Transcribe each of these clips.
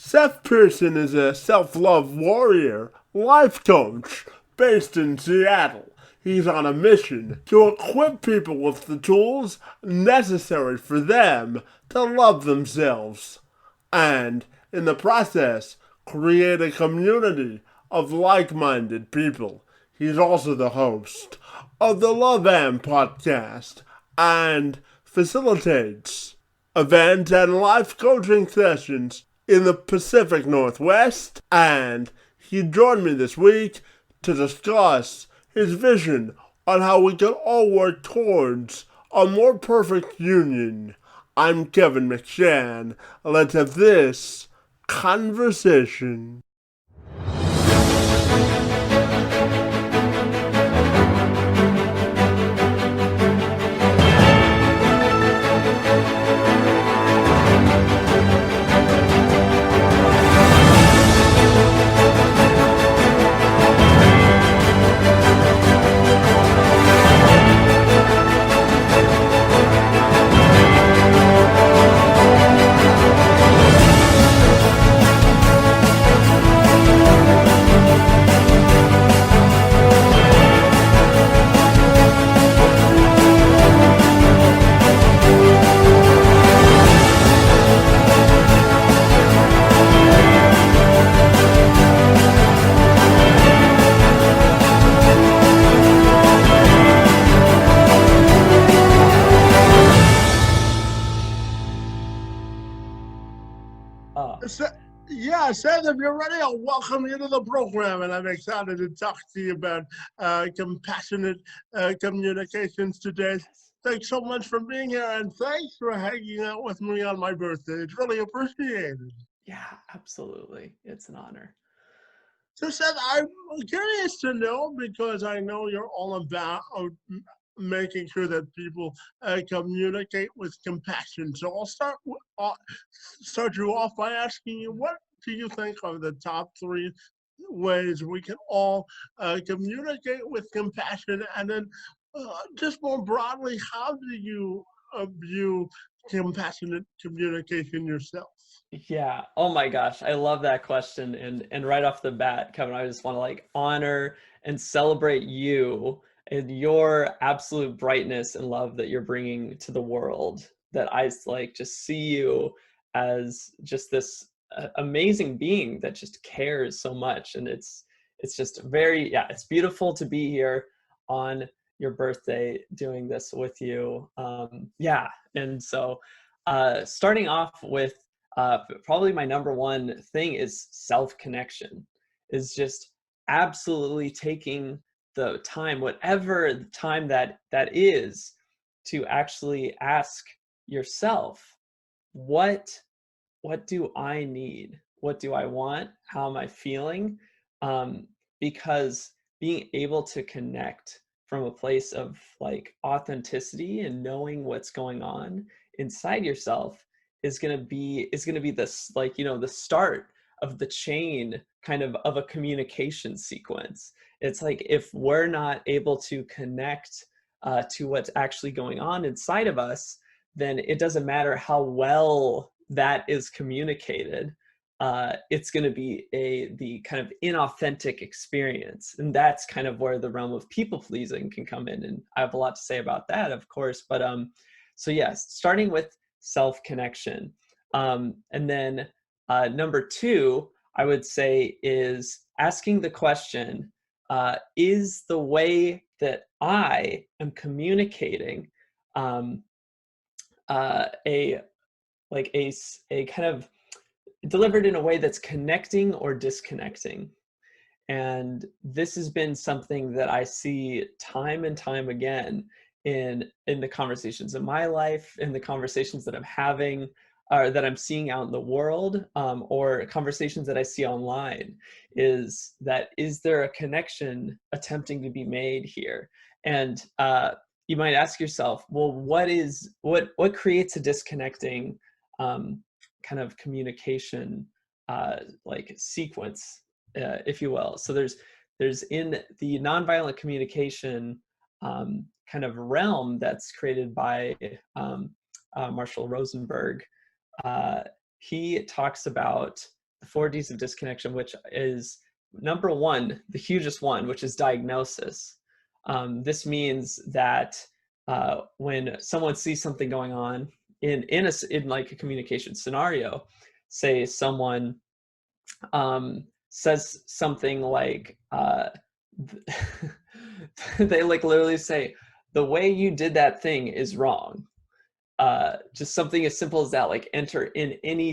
Seth Pearson is a self-love warrior, life coach based in Seattle. He's on a mission to equip people with the tools necessary for them to love themselves and, in the process, create a community of like-minded people. He's also the host of the Love Am podcast and facilitates events and life coaching sessions in the Pacific Northwest. And he joined me this week to discuss his vision on how we can all work towards a more perfect union. I'm Kevin McShann. Let's have this conversation. Oh, Seth, if you're ready, I'll welcome you to the program, and I'm excited to talk to you about compassionate communications today. Thanks so much for being here, and thanks for hanging out with me on my birthday. It's really appreciated. yeah, absolutely. It's an honor. So, Seth, I'm curious to know because I know you're all about making sure that people communicate with compassion. So, start you off by asking you, what do you think are the top three ways we can all communicate with compassion? And then, just more broadly, how do you view compassionate communication yourself? Yeah. Oh my gosh, I love that question. And right off the bat, Kevin, I just want to honor and celebrate you and your absolute brightness and love that you're bringing to the world. That I just see you as just this amazing being that just cares so much. And it's just it's beautiful to be here on your birthday doing this with you. And so starting off with probably my number one thing is self-connection, is just absolutely taking the time, whatever the time that is, to actually ask yourself, what do I need? What do I want? How am I feeling? Because being able to connect from a place of authenticity and knowing what's going on inside yourself is gonna be this, the start of the chain kind of a communication sequence. It's like, if we're not able to connect to what's actually going on inside of us, then it doesn't matter how well that is communicated. It's going to be the kind of inauthentic experience, and that's kind of where the realm of people pleasing can come in. And I have a lot to say about that, of course. But so yes, starting with self connection, and then number two, I would say, is asking the question: is the way that I am communicating a a kind of delivered in a way that's connecting or disconnecting? And this has been something that I see time and time again in the conversations in my life, in the conversations that I'm having, or that I'm seeing out in the world, or conversations that I see online. Is there a connection attempting to be made here? And you might ask yourself, well, what creates a disconnecting kind of communication sequence, if you will? So there's in the nonviolent communication kind of realm that's created by Marshall Rosenberg. He talks about the 4Ds of disconnection, which is number one, the hugest one, which is diagnosis. This means that when someone sees something going on in like a communication scenario, say someone says something like they like literally say, the way you did that thing is wrong. Just something as simple as that, like enter in any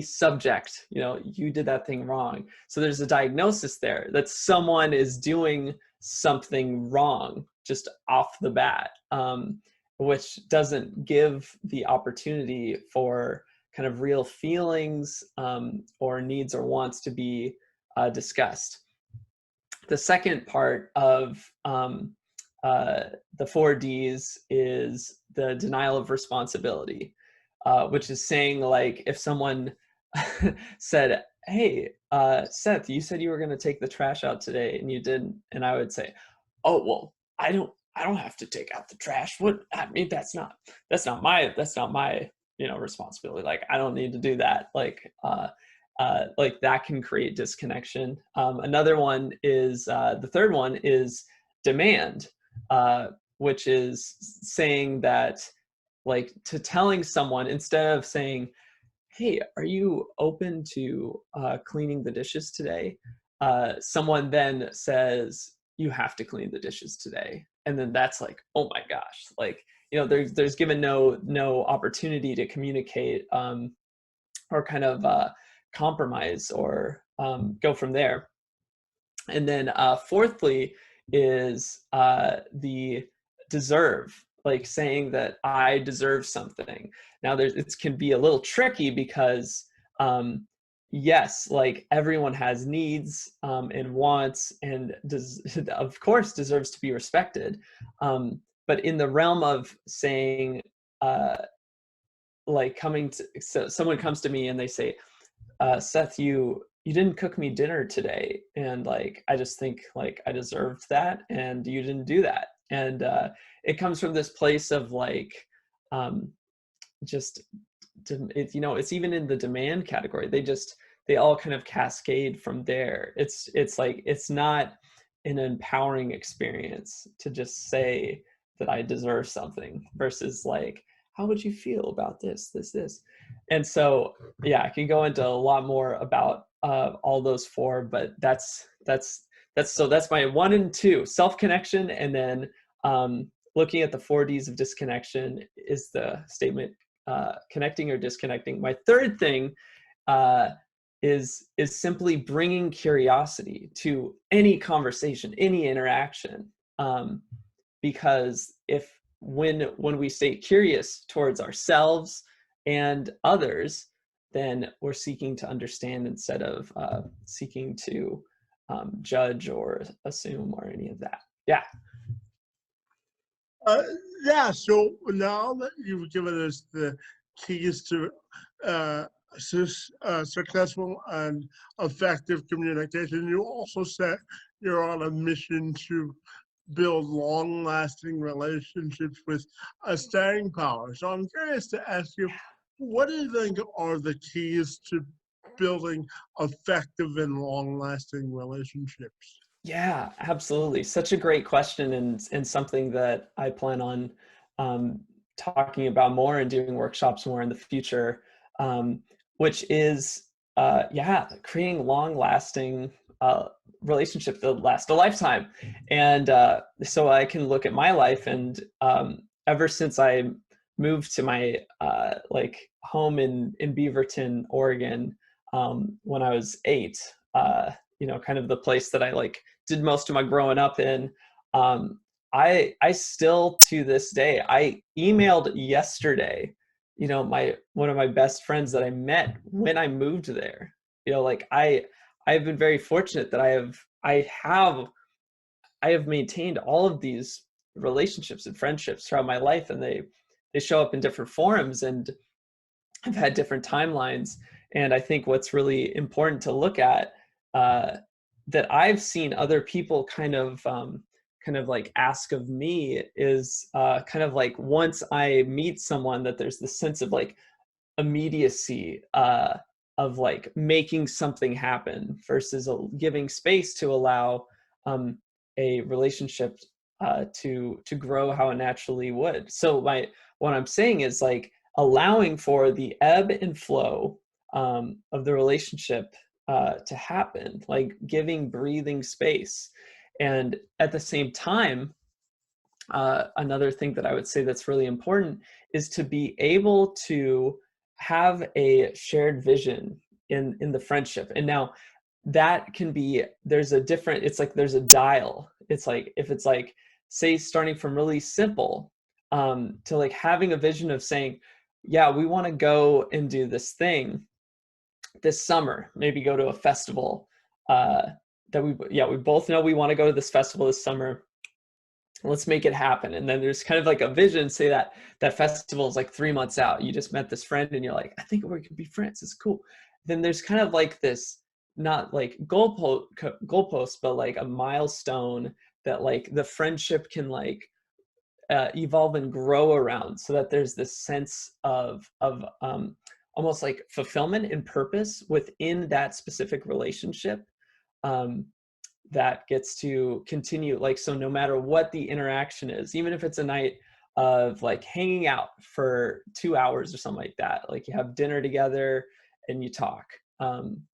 subject, you did that thing wrong. So there's a diagnosis there that someone is doing something wrong just off the bat, which doesn't give the opportunity for kind of real feelings or needs or wants to be discussed. The second part of the 4Ds is the denial of responsibility, which is saying, like, if someone said, hey, Seth, you said you were going to take the trash out today and you didn't. And I would say, oh, well, I don't have to take out the trash. What, I mean, that's not my responsibility. Like, I don't need to do that. Like that can create disconnection. Another one is, the third one is demand, which is saying that, like, to telling someone, instead of saying, hey, are you open to cleaning the dishes today? Someone then says, you have to clean the dishes today. And then that's like, oh my gosh, like, there's given no opportunity to communicate or kind of compromise or go from there. And then fourthly is the deserve, like saying that I deserve something. Now it can be a little tricky because yes, like everyone has needs and wants and of course deserves to be respected. But in the realm of saying, like so someone comes to me and they say, Seth, you didn't cook me dinner today, and like I just think like I deserved that and you didn't do that. And it comes from this place of like just it's even in the demand category. They all kind of cascade from there. It's like, it's not an empowering experience to just say that I deserve something versus like, how would you feel about this. And so, yeah, I can go into a lot more about all those four, but that's my 1 and 2, self-connection. And then looking at the 4Ds of disconnection is the statement, connecting or disconnecting. My third thing is simply bringing curiosity to any conversation, any interaction. Because when we stay curious towards ourselves and others, then we're seeking to understand instead of seeking to judge or assume or any of that. Yeah. Yeah, so now that you've given us the keys to successful and effective communication, you also said you're on a mission to build long-lasting relationships with a staying power. So I'm curious to ask you, what do you think are the keys to building effective and long-lasting relationships? Yeah, absolutely. Such a great question, and something that I plan on talking about more and doing workshops more in the future, which is, creating long-lasting relationships that last a lifetime. And so I can look at my life, and ever since I moved to my like home in Beaverton, Oregon, when I was 8, kind of the place that I like did most of my growing up in. I still, to this day, I emailed yesterday, one of my best friends that I met when I moved there. Like I've been very fortunate that I have maintained all of these relationships and friendships throughout my life, and they show up in different forums, and I've had different timelines. And I think what's really important to look at, that I've seen other people kind of like ask of me, is kind of like, once I meet someone, that there's this sense of like immediacy like making something happen versus giving space to allow a relationship to grow how it naturally would. So what I'm saying is like allowing for the ebb and flow of the relationship to happen, like giving breathing space. And at the same time, another thing that I would say that's really important is to be able to have a shared vision in the friendship. And now that can be, there's a different, it's like there's a dial. It's like if it's like, say, starting from really simple to like having a vision of saying, yeah, we want to go and do this thing this summer, maybe go to a festival that we both know we want to go to this festival this summer. Let's make it happen. And then there's kind of like a vision, say that festival is like 3 months out. You just met this friend and you're like, I think we can be friends. It's cool. Then there's kind of like this, not like goalpost, but like a milestone that like the friendship can like evolve and grow around, so that there's this sense of almost like fulfillment and purpose within that specific relationship. That gets to continue, like, so no matter what the interaction is, even if it's a night of like hanging out for 2 hours or something like that, like you have dinner together and you talk,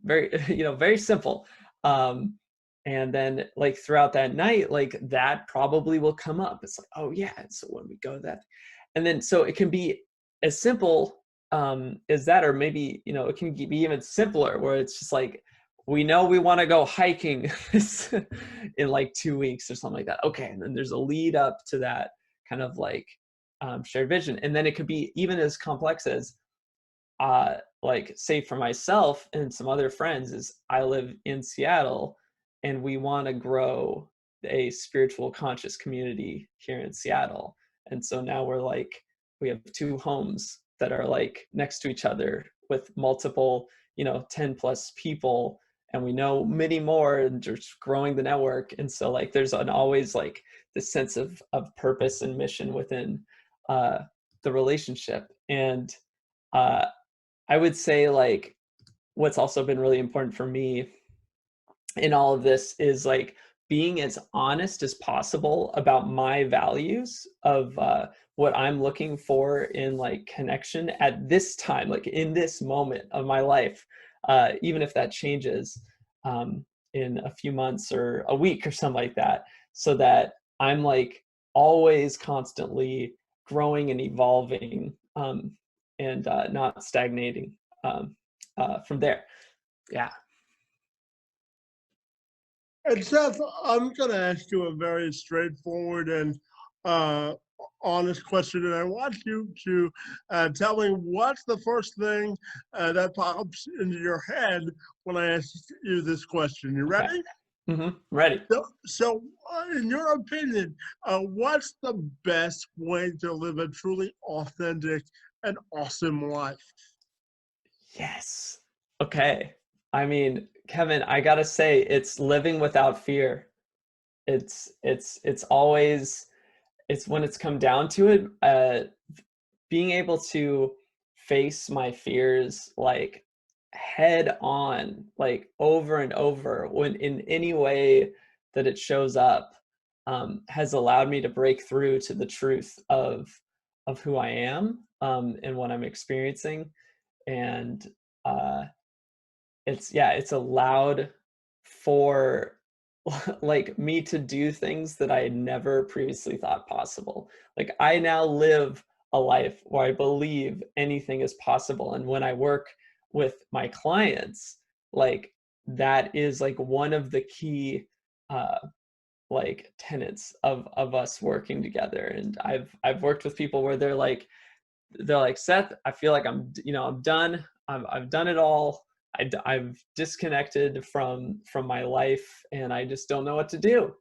very very simple, and then like throughout that night, like that probably will come up. It's like, oh yeah, so when we go that, and then so it can be as simple as that, or maybe it can be even simpler, where it's just like, we know we want to go hiking in like 2 weeks or something like that. Okay. And then there's a lead up to that kind of like shared vision. And then it could be even as complex as like, say for myself and some other friends, is I live in Seattle and we want to grow a spiritual conscious community here in Seattle. And so now we have 2 homes that are like next to each other with multiple 10 plus people, and we know many more, and just growing the network. And so like there's always like this sense of purpose and mission within the relationship. And I would say like what's also been really important for me in all of this is like being as honest as possible about my values of what I'm looking for in like connection at this time, like in this moment of my life, even if that changes in a few months or a week or something like that, so that I'm like always constantly growing and evolving, and not stagnating from there. Yeah. And Seth, I'm going to ask you a very straightforward and uh, honest question, and I want you to tell me what's the first thing that pops into your head when I ask you this question. You Okay. ready? Ready. So, in your opinion, what's the best way to live a truly authentic and awesome life? Yes. Okay. I mean, Kevin, I gotta say, it's living without fear. It's always, it's when it's come down to it, being able to face my fears like head on, like over and over, when in any way that it shows up, has allowed me to break through to the truth of who I am, and what I'm experiencing. And uh, it's allowed for like me to do things that I had never previously thought possible. Like I now live a life where I believe anything is possible. And when I work with my clients, like that is like one of the key uh like tenets of us working together. And I've worked with people where they're like, Seth, I feel like I'm done. I've done it all. I've disconnected from my life, and I just don't know what to do.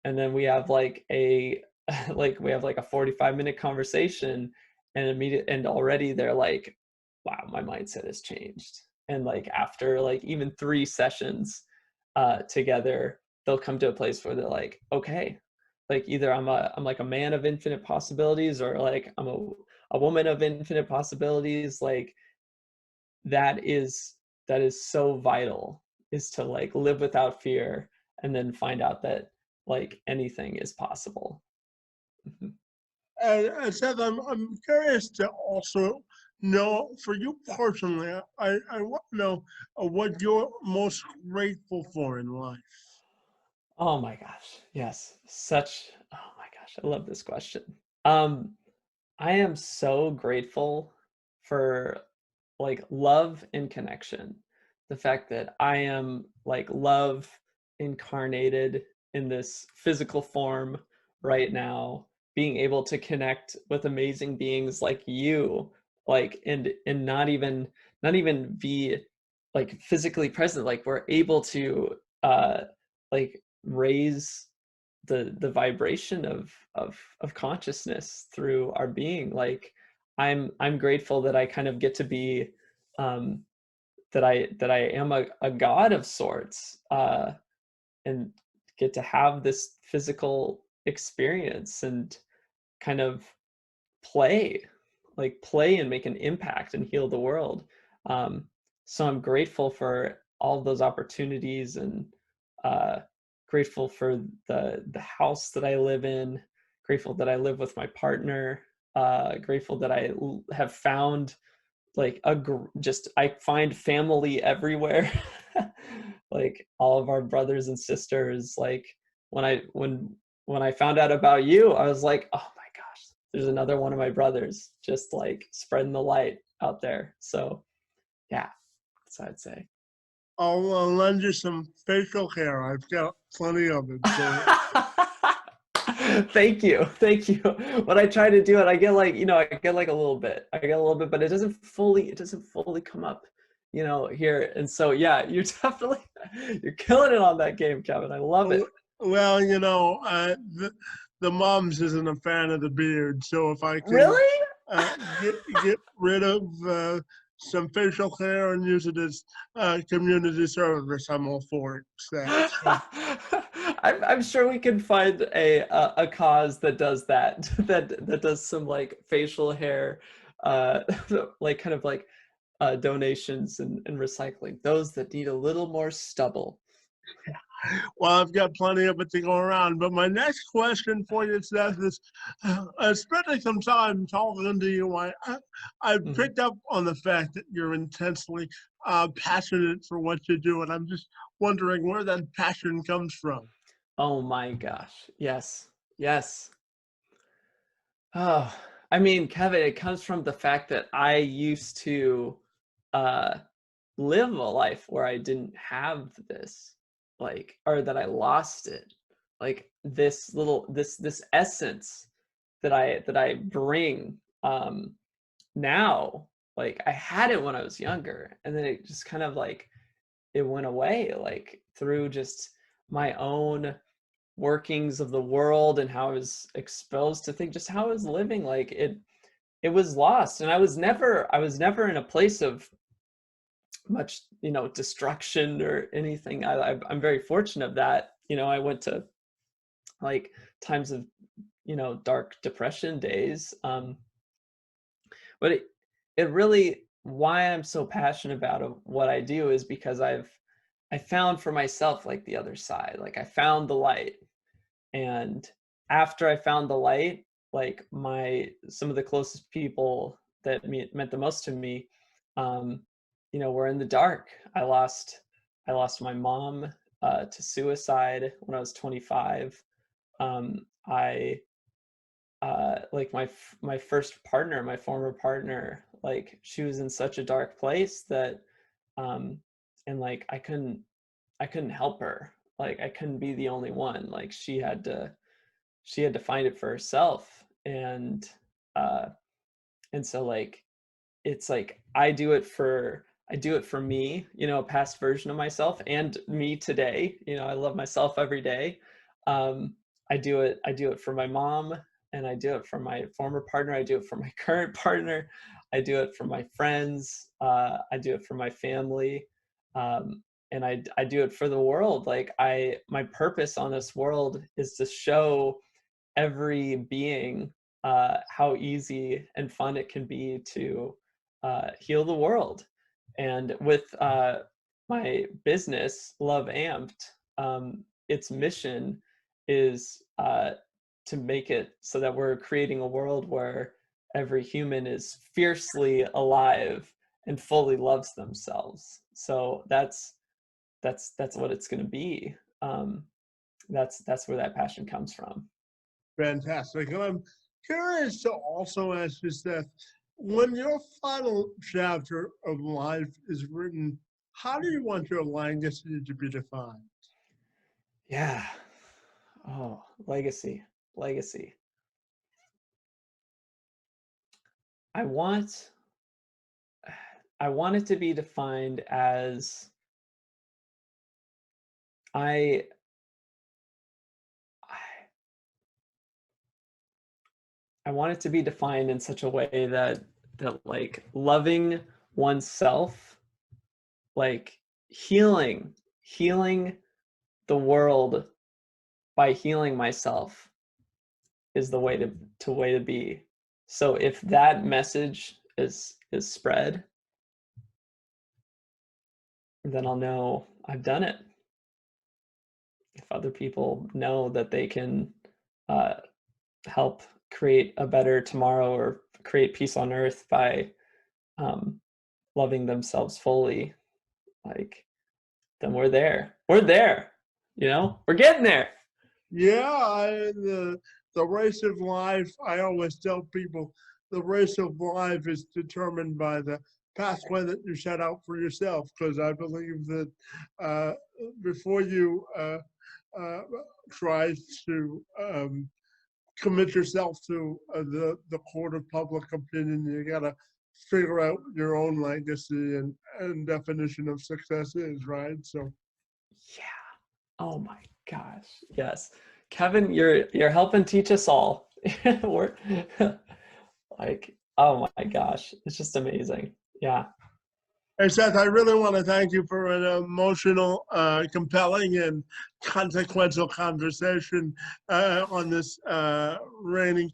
And then we have like a like we have like a 45-minute conversation, and already they're like, wow, my mindset has changed. And like after like even 3 sessions together, they'll come to a place where they're like, okay, like either I'm like a man of infinite possibilities, or like I'm a woman of infinite possibilities. Like that is so vital, is to like live without fear and then find out that like anything is possible. Mhm. And Seth, I'm curious to also know, for you personally, I want to know what you're most grateful for in life. Oh my gosh. Yes. Oh my gosh. I love this question. Um, I am so grateful for like love and connection. The fact that I am like love incarnated in this physical form right now, being able to connect with amazing beings like you, like and not even be like physically present, like we're able to like raise the vibration of consciousness through our being. Like I'm grateful that I kind of get to be um that I am a god of sorts, and get to have this physical experience and kind of play, like play and make an impact and heal the world. Um, so I'm grateful for all those opportunities, and uh, grateful for the house that I live in, grateful that I live with my partner, grateful that have found like just I find family everywhere. Like all of our brothers and sisters. Like when I when when I found out about you, I was like, oh my gosh, there's another one of my brothers just like spreading the light out there. So yeah, that's what I'd say. I'll lend you some facial hair. I've got plenty of it. So Thank you. Thank you. When I try to do it, I get like, I get like a little bit. I get a little bit, but it doesn't fully come up, here. And so yeah, you're killing it on that game, Kevin. I love it. well, the moms isn't a fan of the beard, so if I can Really? uh, get rid of some facial hair and use it as community service, I'm all for it. So, I'm sure we can find a cause that does that, that does some like facial hair, uh, like kind of like donations and recycling. Those that need a little more stubble. well, I've got plenty of it to go around. But my next question for you, Seth, is spending some time talking to you, I Mhm. picked up on the fact that you're intensely passionate for what you do. And I'm just wondering where that passion comes from. Oh my gosh. Yes. Yes. Oh, I mean, Kevin, it comes from the fact that I used to uh live a life where I didn't have this, like, or that I lost it. Like this essence that I bring now. Like I had it when I was younger, and then it just kind of like it went away, like through just my own workings of the world and how I was exposed to things, just how I was living. Like it was lost, and I was never in a place of much, destruction or anything. I'm very fortunate of that. I went to like times of, dark depression days. But it really, why I'm so passionate about what I do is because I found for myself like the other side. Like I found the light, and after I found the light, like some of the closest people that meant the most to me, um, were in the dark. I lost my mom to suicide when I was 25. I like my first partner, my former partner, like she was in such a dark place that, um, and like I couldn't help her. Like I couldn't be the only one. Like she had to find it for herself. Uh and so like it's like I do it for me, a past version of myself, and me today. I love myself every day. um I do it for my mom, and I do it for my former partner, I do it for my current partner, I do it for my friends, I do it for my family, and I do it for the world. Like my purpose on this world is to show every being how easy and fun it can be to heal the world. And with my business, Love Amped, its mission is to make it so that we're creating a world where every human is fiercely alive and fully loves themselves. So that's what it's going to be. That's where that passion comes from. Fantastic. And I'm curious to also ask you, Seth, when your final chapter of life is written, how do you want your legacy to be defined? Yeah. Oh, legacy. I want it to be defined as I want it to be defined in such a way that like loving oneself, like healing the world by healing myself is the way to be. So if that message is spread, then I'll know I've done it. If other people know that they can help create a better tomorrow or create peace on earth by loving themselves fully, like, then we're there. We're getting there. Yeah, the race of life, I always tell people, the race of life is determined by the pathway that you set out for yourself, because I believe that before you try to commit yourself to the court of public opinion, you got to figure out your own legacy and definition of success is, right? So, yeah. Oh my gosh. Yes. Kevin, you're helping teach us all. We're like, oh my gosh, it's just amazing. Yeah. hey, Seth, I really want to thank you for an emotional, compelling, and consequential conversation on this rainy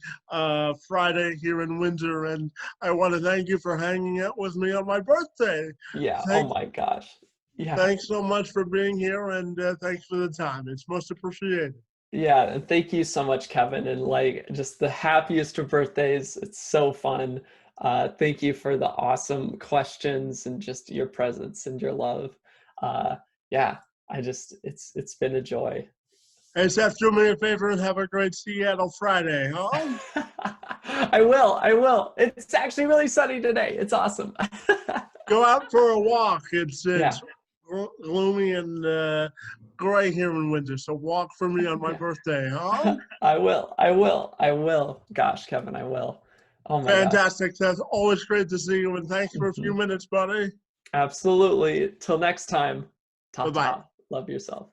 Friday here in Windsor. And I want to thank you for hanging out with me on my birthday. Yeah. Thank, Oh my gosh. Yeah. Thanks so much for being here, and thanks for the time. It's most appreciated. Yeah, and thank you so much, Kevin, and like just the happiest of birthdays. It's so fun. Thank you for the awesome questions and just your presence and your love. Yeah, it's been a joy. Hey, Seth, do me a favor and have a great Seattle Friday, huh? I will. It's actually really sunny today. It's awesome. Go out for a walk. It's Yeah. gloomy and gray here in Windsor, so walk for me on my birthday, huh? I will. Gosh, Kevin, I will. Oh my gosh. Fantastic, Seth. Always great to see you, and thanks for a few minutes, buddy. Absolutely. Till next time. Ta Bye-bye. ta. Love yourself.